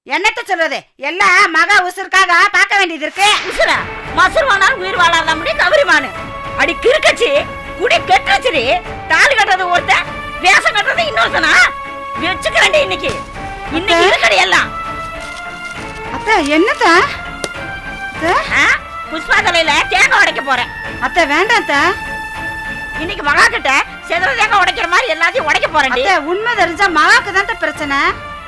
என்னத்த சொல்றது? எல்லாம் மகா உசுருக்காக பார்க்க வேண்டியது இருக்கு. உசுரா மசுர் வானாலும் உயிர் வாழாத முடியும் கவரிமானு. அடி கிறுக்கச்சி குடி கெட்டச்சிரி. தாலி கட்டுறது ஒருத்த, வேஷம் கட்டுறது இன்னொருத்தனா? வச்சுக்கிறேன் இன்னைக்கு இருக்கடி எல்லாம். அத்தை என்னத்த? புஷ்பா தலையில தேங்காய் உடைக்க போறேன். அத்தை வேண்டாம் அத்தை. இன்னைக்கு மகா கிட்ட செதற தேங்காய் உடைக்கிற மாதிரி எல்லாத்தையும் உடைக்க போறேன். உண்மை தெரிஞ்சா மகாக்கு தான் பிரச்சனை.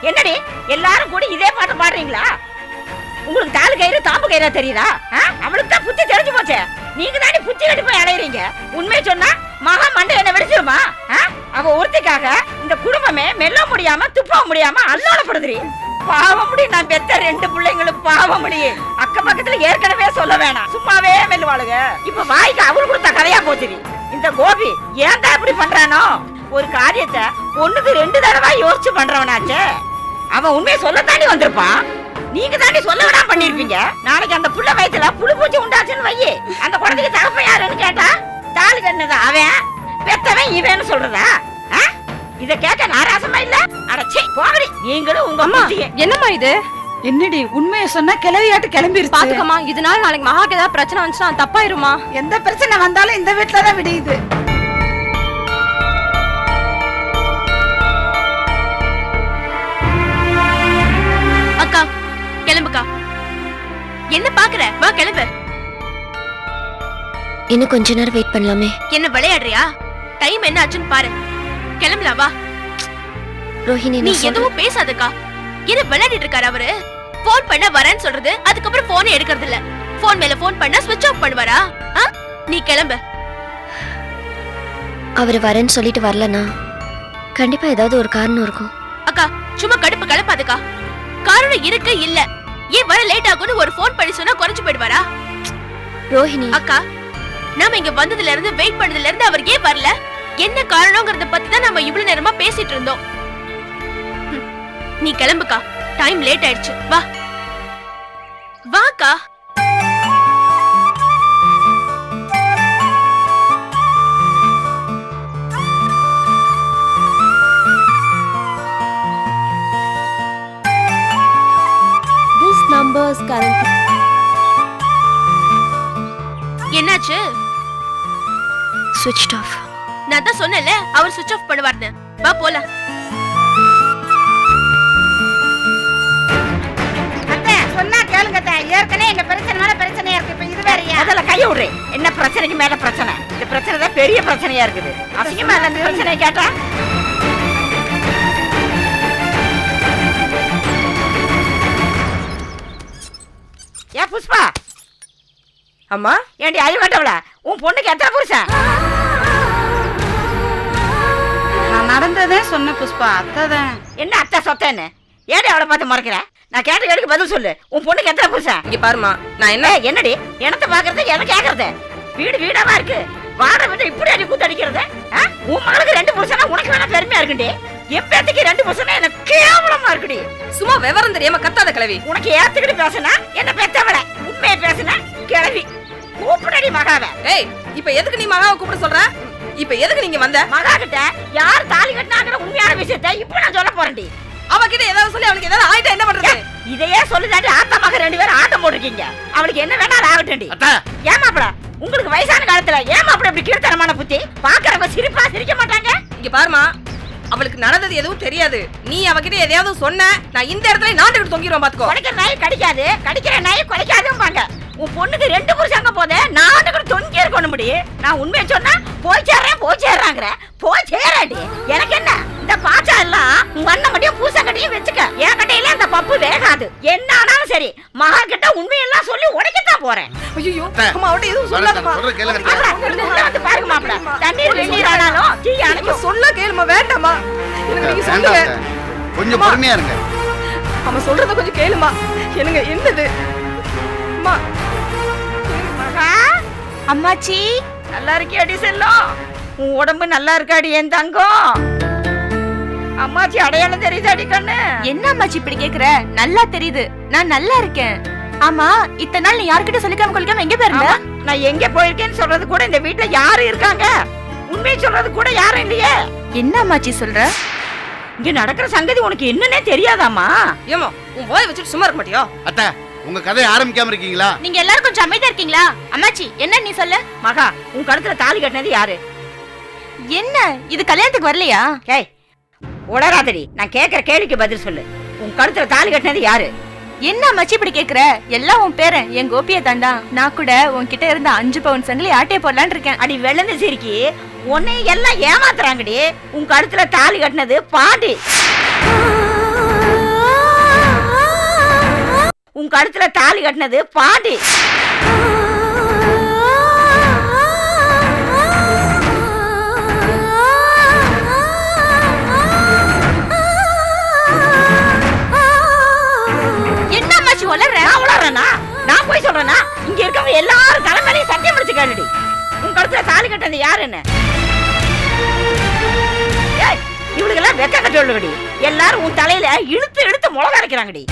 என்னடி எல்லாரும் கூட இதே பாட்டு பாடுறீங்களா? உங்களுக்கு தாலு கயிறு தாம்பு கயிறா தெரியுதா? அவளுக்கு தான் புத்தி தெரிஞ்சு போச்சே. நீங்க தானே புத்தி கட்டி போய் அடையறீங்க. உண்மையை சொன்னா மகா மண்டை என்ன வெடிச்சிருமா? அவ ஒருத்திக்காக இந்த குடும்பமே மெல்ல முடியாம துப்ப முடியாம அல்லோலப்படுதுரி. பாவம் முடி, நான் பெத்த 2 பிள்ளைங்களுக்கு பாவம் முடி. அக்க பக்கத்துல ஏற்கனவே சொல்ல வேணாம், சும்மாவே மெல்லுவாளுங்க. இப்ப வாய்க்கு அவள் கொடுத்த கதையா போச்சுரி. இந்த கோபி ஏன் தான் இப்படி பண்றானோ? ஒரு காரியத்தை 1க்கு 2 தடவை யோசிச்சு பண்றவனாச்சே. அவன் உண்மையை சொல்லத்தாண்டி வந்திருப்பான். நீங்க தாண்டி சொல்ல விடாம பண்ணிருப்பீங்க. நாளைக்கு அந்த புள்ள வயித்துல புழு பூச்சி உண்டாச்சுன்னு வையே, அந்த குழந்தைக்கு தகப்பன் யாருன்னு கேட்டா தாலி கண்ணது அவன், பெத்தவன் இவன்னு சொல்றதா? இத கேட்க நாராசமா இல்ல? அடச்சி போகடி நீங்களும் உங்க அம்மா. என்னம்மா இது? என்னடி உண்மையை சொன்னா கிளவியாட்டு கிளம்பிருச்சு. பாத்துக்கம்மா, இதனால நாளைக்கு மகாக்கு ஏதாவது பிரச்சனை வந்துச்சுன்னா தப்பாயிருமா? எந்த பிரச்சனை வந்தாலும் இந்த வீட்டுலதான் விடியுது. அக்கா கிளம்புக்கா. என்ன பாக்குற? வா கிளம்பு. இன்னும் கொஞ்ச நேரம் வெயிட் பண்ணலாமே. என்ன விளையாடுறியா? டைம் என்ன ஆச்சுன்னு பாரு. கிளம்பலாம் வா. ரோஹிணி நீ எதுவும் பேசாதக்கா. என்ன விளையாடிட்டு இருக்காரு அவரு? போன் பண்ண வரேன்னு சொல்றது, அதுக்கப்புறம் போனே எடுக்கிறது இல்ல. போன் மேல போன் பண்ணா ஸ்விட்ச் ஆஃப் பண்ணுவாரா? நீ கிளம்பு. அவரு வரேன்னு சொல்லிட்டு வரலனா கண்டிப்பா ஏதாவது ஒரு காரணம் இருக்கும். அக்கா சும்மா கடுப்பு கலப்பாதுக்கா. காரணம் இருக்கு இல்ல, ஏன் வர லேட் ஆகும்னு ஒரு போன் பண்ணி சொன்னா குறைஞ்சு போயிடுவாரா? ரோஹிணி அக்கா, நாம இங்க வந்ததுல இருந்து வெயிட் பண்ணதுல இருந்து அவர் ஏன் வரல, என்ன காரணம்ங்கறத பத்தி தான் நாம இவ்வளவு நேரமா பேசிட்டு இருந்தோம். நீ கிளம்புக்கா, டைம் லேட் ஆயிடுச்சு. வா வாக்கா. This number is currently. என்னாச்சு? Switched off. நான் தான் சொன்னேன்ல அவர் ஸ்விட்ச் ஆஃப் பண்ணுவார்னு. வா போலாம். அத்தை சொன்னா கேளுங்க அத்தை. ஏற்கனவே எங்க பிரச்சனை மேல பிரச்சனையா இருக்கு. இப்ப இது வேறயா? அதல கைய விடுறே. என்ன பிரச்சனைக்கு மேல பிரச்சனை? இந்த பிரச்சனை தான் பெரிய பிரச்சனையா இருக்குது. அசிங்கமா இல்ல இந்த பிரச்சனையை கேட்டா? ஏ புஷ்பா. அம்மா ஏண்டி அறிவட்டவள? உன் பொண்ணுக்கு எத்தனை புருஷன்? நான் நடந்ததே சொன்ன புஷ்பா. அத்தைதான். என்ன அத்தை சொத்தேன்னு? ஏடி அவளை பார்த்து மறக்கிற? நான் கேட்ட கேட்டுக்கு பதில் சொல்லு. உன் பொண்ணுக்கு எத்தனை புருஷன்? இங்க பாருமா, நான் என்ன என்னடி எனத்தை பாக்குறது எதை கேக்குறது? வீடு வீடாவா இருக்கு, வாடகை வீட்டை இப்படி அடி கூத்து அடிக்கிறது? உன் மகளுக்கு 2 புருஷனா உனக்கு வேணா பெருமையா இருக்குடி. என் பேத்துக்கு 2 புருஷனா எனக்கு கேவலமா இருக்குடி. சும்மா விவரம் தெரியாம கத்தாத கிழவி. உனக்கு ஏத்துக்கிட்டு பேசுனா என்ன பெத்தவள, உண்மையை பேசுனா கிழவி. கூப்பிடடி மகாவை. ஏய், இப்ப எதுக்கு நீ மகாவை கூப்பிட சொல்ற? இப்ப எதுக்கு நீங்க வந்த? மகா கிட்ட யார் தாலி கட்டினாங்கிற உண்மையான விஷயத்தை இப்ப நான் சொல்ல போறேன்டி. அவகிட்ட ஏதாவது சொல்லி அவளுக்கு ஏதாவது ஆயிட்டா என்ன பண்றது? இதையே சொல்லிதாண்டி ஆத்தா மக 2 பேரும் ஆட்டம் போட்டுருக்கீங்க. அவளுக்கு என்ன வேணாலும் ஆகட்டும்டி. ஏமாப்பட உங்களுக்கு வயசான காலத்துல ஏமாப்பட இப்படி கீழ்த்தரமான புத்தி? பாக்குறவங்க சிரிப்பா சிரிக்க மாட்டாங்க? இங்க பாருமா, அவளுக்கு நடந்தது எதுவும் தெரியாது. நீ அவகிட்ட எதையாவது சொன்ன, நான் இந்த இடத்துல நாட்டுக்கு தொங்கிடுவேன் பாத்துக்கோ. குலைக்கிற நாய் கடிக்காது, கடிக்கிற நாய் குலைக்காதும்பாங்க. உன் பொண்ணுக்கு 2 புருஷங்க போதே நானுக்கு தொங்கி இருக்கணும் முடியும். நான் உண்மையை சொன்னா போய் சேர்றாங்கிற போய் சேராடி. எனக்கு என்ன இந்த பாச்சா எல்லாம் உங்க அண்ணன் மட்டும் பூசக்கட்டையும் வச்சுக்க. என் கட்டையில அந்த பப்பு வேகாது. என்ன ஆனாலும் சரி மகா கிட்ட உண்மையெல்லாம் சொல்லி உடைக்கத்தான் போறேன். ஐயோ அம்மா, அவட்ட எதுவும் சொல்லாதம்மா. வந்து பாருங்க மாப்பிள, தண்ணீர் வெந்நீர் ஆனாலும் தீ அணைக்கும். சொல்ல கேளுமா. வேண்டாமா, எனக்கு நீங்க சொல்லுங்க. கொஞ்சம் பொறுமையா இருங்க. அவன் சொல்றத கொஞ்சம் கேளுமா. எனக்கு என்னது அம்மா? மகா அம்மாச்சி நல்லா இருக்கியாடி செல்லம்? உன் உடம்பு நல்லா இருக்காடி என் தங்கம்? அம்மாச்சி அடையாளம் தெரியுதாடி கண்ணு? என்ன அம்மாச்சி இப்படி கேக்குற? நல்லா தெரியுது, நான் நல்லா இருக்கேன். ஆமா, இத்தனை நாள் நீ யார்கிட்ட சொல்லிக்காம கொள்ளிக்காம எங்க போயிருந்த? நான் எங்க போயிருக்கேன்னு சொல்றது கூட இந்த வீட்டுல யாரு இருக்காங்க? உண்மையை சொல்றது கூட யாரும் இல்லையே. என்ன அம்மாச்சி சொல்ற? இங்க நடக்கிற சங்கதி உனக்கு என்னன்னே தெரியாதாமா? ஏமா உன் வாய் வச்சுட்டு சும்மா இருக்க மாட்டியோ? அத்தை உங்க கதையை ஆரம்பிக்காம இருக்கீங்களா? நீங்க எல்லாரும் கொஞ்சம் அமைதியா இருக்கீங்களா? அம்மாச்சி என்ன நீ சொல்லு. மகா, உன் கழுத்துல தாலி கட்டினது யாரு? என்ன இது கல்யாணத்துக்கு வரலையா? ஏய் உளராதடி, நான் கேக்குற கேள்விக்கு பதில் சொல்லு. உன் கழுத்துல தாலி கட்டினது யாரு? என்ன அம்மாச்சி இப்படி கேக்குற? எல்லாம் உன் பேரன் என் கோபியை தாண்டா. நான் கூட உன்கிட்ட இருந்த 5 பவுன் சங்கிலி ஆட்டைய போடலான்னு இருக்கேன். அடி வெள்ளந்து சிரிக்கி, உன்னை எல்லாம் ஏமாத்துறாங்கடி. உன் கழுத்துல தாலி கட்டினது பாண்டி. உன் கழுத்துல தாலி கட்டினது பாண்டி. என்ன அம்மாச்சி உளறற? நான் உளறேனா? நான் போய் சொல்றேனா? இங்க இருக்கவங்க எல்லாரும் தலைமையிலையும் சத்தியம் முடிச்சு கேளுடி. உன் கழுத்துல தாலி கட்டினது யாருன்னு? ஏய், இவளுக்கெல்லாம் வெக்க கட்டி உள்ளடி. எல்லாரும் உன் தலையில இழுத்து இழுத்து முளக அரைக்கிறாங்கடி.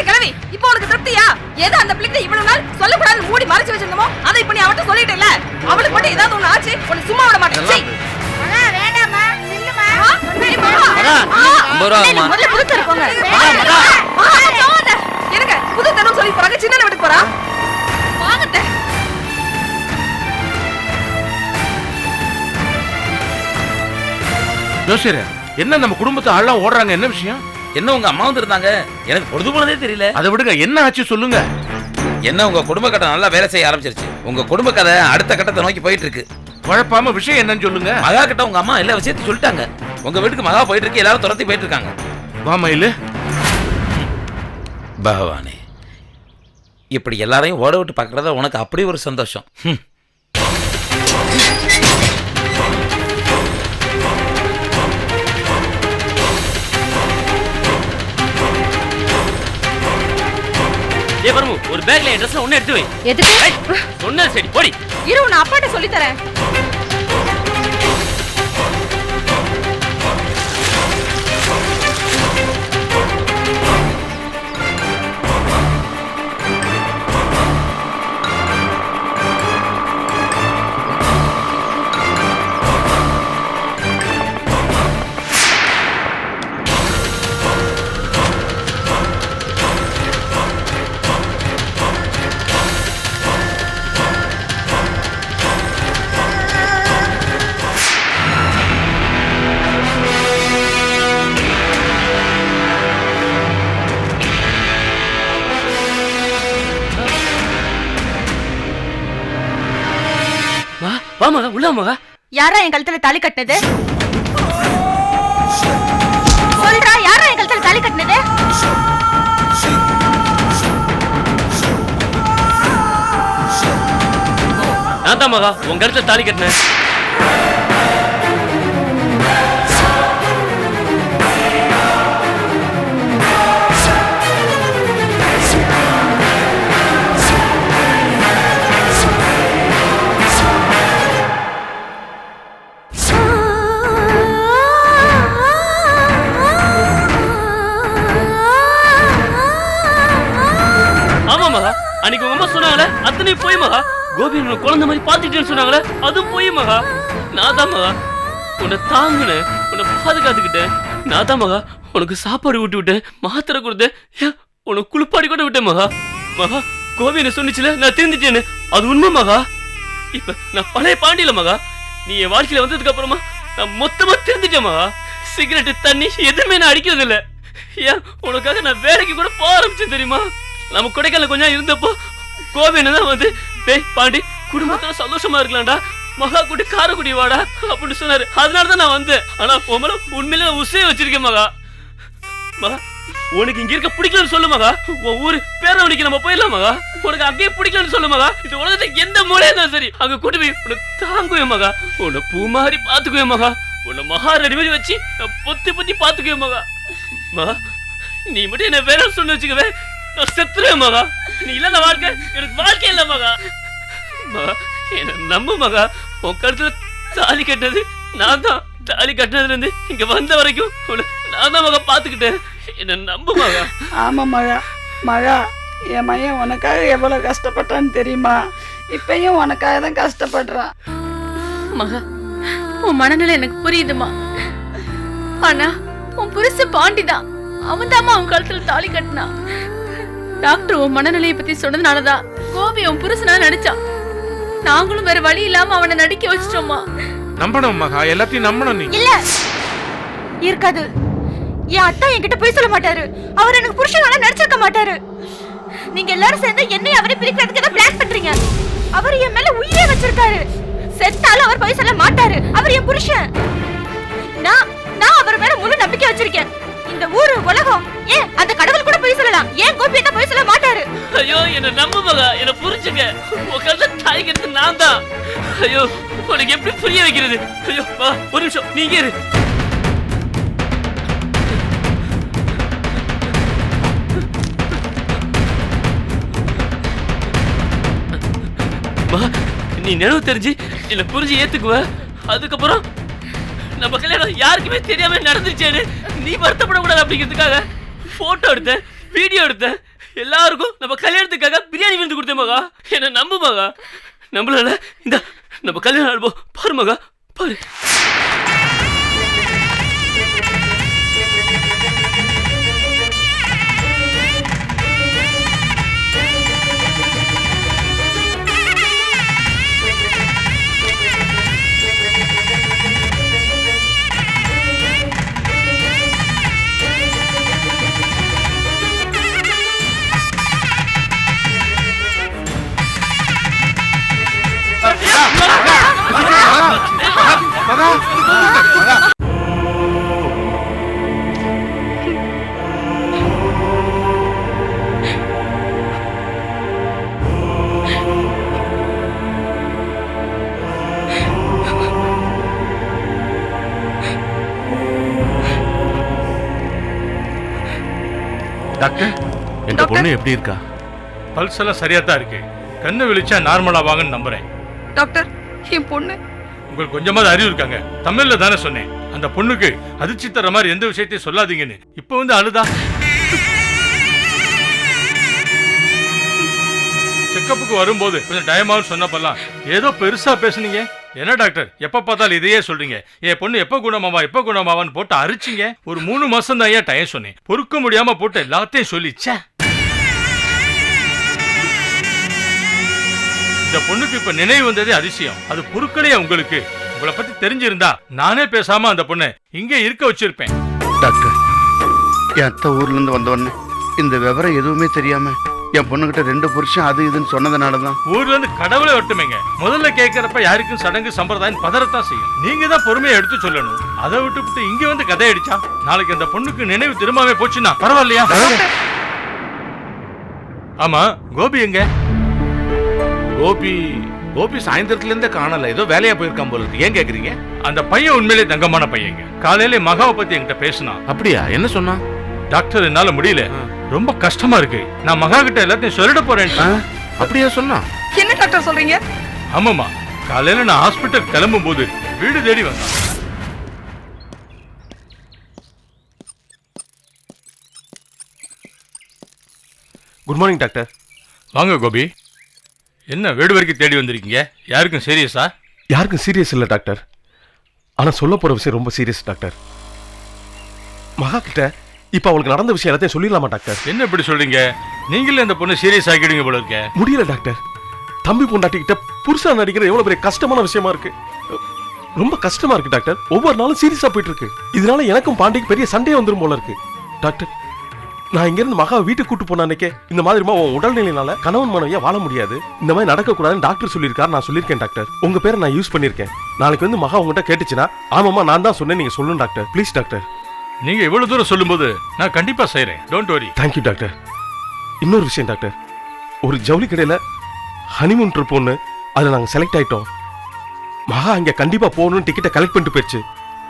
கிளவி இப்போ உனக்கு திருப்தியா? ஏதோ அந்த பிள்ளைங்க இவ்வளவு நாள் சொல்லக்கூடாது மூடி மறைச்சு வச்சிருந்தோமோ அதை இப்ப நீ அவட்ட சொல்லிட்டேல. அவளுக்கு மட்டும் ஏதாவது ஒண்ணு ஆச்சு உன்னை சும்மா விட மாட்டேன். மகா வேண்டாம்மா, நில்லுமா. முதல்ல புது தெரு போங்க. எனக்கு புது தெருன்னு சொல்லி போறாங்க. சின்ன வீட்டுக்கு போறா. வாங்கத்த ஜோசியர், என்ன நம்ம குடும்பத்தை ஆள்லாம் ஓடுறாங்க? என்ன விஷயம்? என்ன உங்க அம்மா வந்திருந்தாங்க? எனக்கு பொழுது போனதே தெரியல. அதை விடுங்க, என்ன ஆச்சு சொல்லுங்க. என்ன உங்க குடும்ப கதை நல்லா வேலை செய்ய ஆரம்பிச்சிருச்சு. உங்க குடும்ப கதை அடுத்த கட்டத்தை நோக்கி போயிட்டு இருக்கு. குழப்பாம விஷயம் என்னன்னு சொல்லுங்க. மகா கிட்ட உங்க அம்மா எல்லா விஷயத்தையும் சொல்லிட்டாங்க. உங்க வீட்டுக்கு மகா போயிட்டு இருக்கு, எல்லாரும் துரத்தி போயிட்டு இருக்காங்க. வாமையில பகவானே, இப்படி எல்லாரையும் ஓட விட்டு பார்க்கறத உனக்கு அப்படி ஒரு சந்தோஷம். ஒரு பேக்ல என் ட்ரெஸ்ல ஒண்ணு எடுத்து வை. எதுக்கு? சொன்னா சரி போடி. இரு நான் அப்பாட்ட சொல்லி தரேன். வா மகா, உள்ள மகா. யாரா என் கழுத்துல தாலி கட்டினது? சொல்றா, யாரா என் கழுத்துல தாலி கட்டினது? நான் தான் மகா உன் கழுத்துல தாலி கட்டினேன். அன்னைக்கு உங்க அம்மா சொன்னாங்களே அத்தனை போய் மகா. கோபி குழந்தை மாதிரி பாத்துட்டேன்னு சொன்னாங்களே அதுவும் போய் மகா. நான் தான் மகா உன்னை தாங்குனேன், உன்னை பாதுகாத்துக்கிட்டேன். நான் தான் மகா உனக்கு சாப்பாடு ஊட்டி விட்டேன், மாத்திரை கொடுத்தேன், உனக்கு குளிப்பாடி கூட விட்டேன் மகா. மகா கோபி என்ன சொன்னிச்சுல நான் திருந்துட்டேன்னு, அது உண்மை மகா. இப்ப நான் பழைய பாண்டியில மகா. நீ என் வாழ்க்கையில வந்ததுக்கு அப்புறமா நான் மொத்தமா திருந்துட்டேன் மகா. சிகரெட்டு தண்ணி எதுவுமே நான் அடிக்கிறது இல்ல. ஏன் உனக்காக நான் வேலைக்கு கூட போக ஆரம்பிச்சேன் தெரியுமா? நம்ம கொடைக்கால கொஞ்சம் இருந்தப்போ கோவின் தான் வந்து பேய் பாண்டி குடும்பத்தோட சந்தோஷமா இருக்கலாம்டா, மகா கூட்டி காரக்குடி வாடா அப்படின்னு சொன்னாரு. அதனாலதான் நான் வந்தேன். ஆனா உங்களை உண்மையில நான் உசைய வச்சிருக்கேன் மகா. மகா உனக்கு இங்க இருக்க பிடிக்கலன்னு சொல்லு மகா. உன் ஊரு பேரவணிக்கு நம்ம போயிடலாம் மகா. உனக்கு அங்கேயே பிடிக்கலன்னு சொல்லு மகா. இந்த உலகத்தை எந்த மூலையா இருந்தாலும் சரி அங்க கூட்டி போய் உன்னை தாங்குவேன் மகா. உன்னை பூ மாதிரி பாத்துக்குவேன் மகா. உன்னை மகா ரெடி மாதிரி வச்சு நான் பொத்தி பொத்தி பாத்துக்குவேன் மகா. மகா நீ மட்டும் என்ன வேற சொன்ன வச்சுக்கவே நான் செத்துருவேன் மகா. நீ இல்லாத வாழ்க்கை எனக்கு வாழ்க்கை இல்ல மகா. மகா என்ன நம்பு மகா. உன் கழுத்துல தாலி கட்டினது நான் தான். தாலி கட்டினதுல இருந்து இங்க வந்த வரைக்கும் நான் தான் மகா பாத்துக்கிட்டேன். என்ன நம்பு மகா. ஆமா மகா. மகா என் மையன் உனக்காக எவ்வளவு கஷ்டப்பட்டான்னு தெரியுமா? இப்பயும் உனக்காக தான் கஷ்டப்படுறான். மகா, உன் மனநிலை எனக்கு புரியுதுமா. ஆனா உன் புருஷ பாண்டிதான், அவன் தாமா உன் கழுத்துல தாலி கட்டினான். டாக்டர் உன் மனநிலையை பத்தி சொன்னதுனாலதான் கோபி உன் புருஷனா நடிச்சான். நாங்களும் வேற வழி இல்லாம அவனை நடிக்க வச்சிட்டோமா. நம்பணும் மகா, எல்லாத்தையும் நம்பணும் நீ. இல்ல இருக்காது. என் அத்தா என்கிட்ட போய் சொல்ல மாட்டாரு. அவர் எனக்கு புருஷனால நடிச்சிருக்க மாட்டாரு. நீங்க எல்லாரும் சேர்ந்து என்னை அவரை பிரிக்கிறதுக்கு தான் பிளான் பண்றீங்க. அவர் என் மேல உயிரே வச்சிருக்காரு. செத்தாலும் அவர் போய் சொல்ல மாட்டாரு. அவர் என் புருஷன். நான் அவர் மேல முழு நம்பிக்கை வச்சிருக்கேன். இந்த ஊரு உலகம் ஏன் அந்த கடவுள் கூட போய் சொல்லலாம். ஏன் கோபி என்ன போய் சொல்ல மாட்டாரு? ஐயோ என்ன நம்பு மகா, என்ன புரிஞ்சுங்க. உட்கார்ந்து தாய்க்கிறது நான் தான். ஐயோ உனக்கு எப்படி புரிய வைக்கிறது? ஐயோ வா ஒரு நிமிஷம் நீங்க இரு. நீ நினைவு தெரிஞ்சு என்ன புரிஞ்சு ஏத்துக்குவ. அதுக்கப்புறம் நம்ம கல்யாணம் யாருக்குமே தெரியாம நடந்துச்சேன்னு நீ வருத்தப்படக்கூடாது அப்படிங்கிறதுக்காக போட்டோ எடுத்த, வீடியோ எடுத்த, எல்லாருக்கும் நம்ம கல்யாணத்துக்காக பிரியாணி விருந்து கொடுத்தேன் மகா. என்ன நம்பு மகா. நம்மளால இந்த நம்ம கல்யாணம் ஆல்பம் பாரு மகா, பாரு. டாக்டர், எங்க பொண்ணு எப்படி இருக்கா? பல்ஸ் எல்லாம் சரியா தான் இருக்கு. கண்ணு விழிச்சா நார்மலா வாங்கன்னு நம்புறேன். டாக்டர், என் பொண்ணு. உங்களுக்கு கொஞ்சமாவது அறிவு இருக்காங்க. தமிழ்ல தானே சொன்னேன். அந்த பொண்ணுக்கு அதிர்ச்சி தர மாதிரி எந்த விஷயத்தையும் சொல்லாதீங்கன்னு. இப்ப வந்து அழுதா. செக்கப்புக்கு வரும்போது கொஞ்சம் டயமாவும் சொன்னப்பெல்லாம் ஏதோ பெருசா பேசுனீங்க. என்ன டாக்டர், எப்ப பார்த்தாலும் இதையே சொல்றீங்க. என் பொண்ணு எப்ப குணமாவான்னு போட்டு அரிச்சிங்க. ஒரு 3 மாசம் தான் ஏன் டைம் சொன்னேன். பொறுக்க முடியாம போட்டு எல்லாத்தையும் சொல்லிச்சே. இந்த பொண்ணுக்கு இப்ப நினைவு வந்ததே அதிசயம். அது பொருட்களையே உங்களுக்கு. உங்களை பத்தி தெரிஞ்சிருந்தா நானே பேசாம அந்த பொண்ணை இங்கே இருக்க வச்சிருப்பேன். டாக்டர், என் அத்தை ஊர்ல இருந்து வந்தவொடனே இந்த விவரம் எதுவுமே தெரியாம என் பொண்ணுகிட்ட 2 புருஷன் அது இதுன்னு சொன்னதுனாலதான் ஊர்ல இருந்து கடவுளை ஒட்டுமேங்க. முதல்ல கேட்கறப்ப யாருக்கும் சடங்கு சம்பிரதாயம் பதறத்தான் செய்யும். நீங்க தான் பொறுமையை எடுத்து சொல்லணும். அதை விட்டு இங்க வந்து கதை அடிச்சா நாளைக்கு அந்த பொண்ணுக்கு நினைவு திரும்பாமே போச்சுன்னா பரவாயில்லையா? ஆமா, கோபி எங்க? கோபி சாயந்தரத்துல இருந்தே காணல. ஏதோ வேலையா போயிருக்கான் போல இருக்கு. ஏன் கேக்குறீங்க? அந்த பையன் உண்மையிலே தங்கமான பையங்க. காலையில மகாவை பத்தி என்கிட்ட பேசினா. அப்படியா? என்ன சொன்னா? டாக்டர், என்னால முடியல, ரொம்ப கஷ்டமா இருக்கு, நான் மகா கிட்ட எல்லாத்தையும் சொல்லிட போறேன். அப்படியா சொன்னா? என்ன டாக்டர் சொல்றீங்க? ஆமாமா, காலையில நான் ஹாஸ்பிட்டல் கிளம்பும் போது வீடு தேடி வந்தான். Good morning doctor. வாங்க கோபி. என்ன வீடு வரைக்கும் தேடி வந்திருக்கீங்க? யாருக்கும் சீரியஸா? யாருக்கும் சீரியஸ் இல்லை டாக்டர். ஆனால் சொல்ல போகிற விஷயம் ரொம்ப சீரியஸ் டாக்டர். மகா கிட்ட இப்போ அவளுக்கு நடந்த விஷயம் எல்லாத்தையும் சொல்லிடலாமா டாக்டர்? என்ன இப்படி சொல்றீங்க? நீங்களே அந்த பொண்ணு சீரியஸ் ஆகிடுவீங்க போல இருக்க. முடியல டாக்டர். தம்பி பொண்டாட்டிக்கிட்ட புருஷன் நடிக்கிற எவ்வளோ பெரிய கஷ்டமான விஷயமா இருக்கு. ரொம்ப கஷ்டமா இருக்கு டாக்டர். ஒவ்வொரு நாளும் சீரியஸா போயிட்டு இருக்கு. இதனால எனக்கும் பாண்டிக்கு பெரிய சண்டே வந்துடும் போல இருக்கு டாக்டர். நான் இங்கிருந்து மகா வீட்டுக்கு கூட்டு போன அன்னைக்கே இந்த மாதிரிமா உன் உடல்நிலையினால கணவன் மனைவியா வாழ முடியாது, இந்த மாதிரி நடக்கக்கூடாதுன்னு டாக்டர் சொல்லியிருக்காரு. நான் சொல்லியிருக்கேன் டாக்டர். உங்க பேரை நான் யூஸ் பண்ணியிருக்கேன். நாளைக்கு வந்து மகா உங்ககிட்ட கேட்டுச்சுன்னா ஆமாமா நான் தான் சொன்னேன் நீங்க சொல்லணும் டாக்டர். Please doctor. நீங்க இவ்வளவு தூரம் சொல்லும்போது நான் கண்டிப்பா செய்யறேன். Don't worry. Thank you doctor. இன்னொரு விஷயம் டாக்டர், ஒரு ஜவுளி கடையில ஹனிமூன் ட்ரிப் ஒன்று, அதில் நாங்கள் செலக்ட் ஆயிட்டோம். மகா அங்கே கண்டிப்பா போகணும்னு டிக்கெட்டை கலெக்ட் பண்ணிட்டு போயிடுச்சு.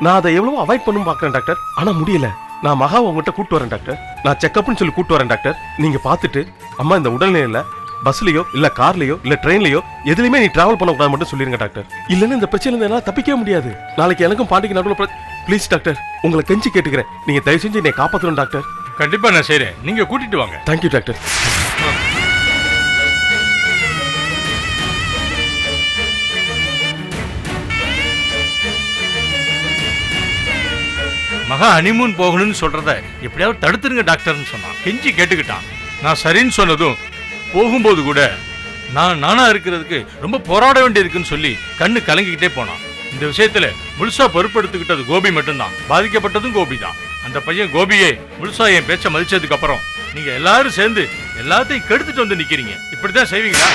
நான் அதை எவ்வளவோ அவாய்ட் பண்ணணும் பார்க்குறேன் டாக்டர், ஆனால் முடியல. நான் மகாவை உங்ககிட்ட கூட்டு வரேன் டாக்டர். நான் செக்அப்னு சொல்லி கூட்டு வரேன் டாக்டர். நீங்க பார்த்துட்டு அம்மா இந்த உடல்நிலையில பஸ்லயோ இல்ல கார்லயோ இல்ல ட்ரெயின்லயோ எதுலையுமே நீ டிராவல் பண்ணக்கூடாது மட்டும் சொல்லிருங்க டாக்டர். இல்லைன்னா இந்த பிரச்சனை என்னால தப்பிக்கவே முடியாது. நாளைக்கு எனக்கும் பாண்டிக்கு நடுவில் ப்ளீஸ் டாக்டர், உங்களை கெஞ்சி கேட்டுக்கிறேன். நீங்க தயவு செஞ்சு என்னை காப்பாற்றணும் டாக்டர். கண்டிப்பா நான் செய்றேன். நீங்க கூட்டிட்டு வாங்க. Thank you doctor. மகா ஹனிமூன் போகணும்னு சொல்றத எப்படியாவது தடுத்துருங்க டாக்டர்னு சொன்னான். கெஞ்சி கேட்டுக்கிட்டான். நான் சரின்னு சொன்னதும் போகும்போது கூட நானா இருக்கிறதுக்கு ரொம்ப போராட வேண்டியிருக்குன்னு சொல்லி கண்ணு கலங்கிக்கிட்டே போனான். இந்த விஷயத்துல முழுசா பொறுப்பெடுத்துக்கிட்டது கோபி மட்டும்தான். பாதிக்கப்பட்டதும் கோபி தான். அந்த பையன் கோபியே முழுசா என் பேச்ச மதிச்சதுக்கு அப்புறம் நீங்க எல்லாரும் சேர்ந்து எல்லாத்தையும் கெடுத்துட்டு வந்து நிக்கிறீங்க. இப்படிதான் செய்வீங்களா?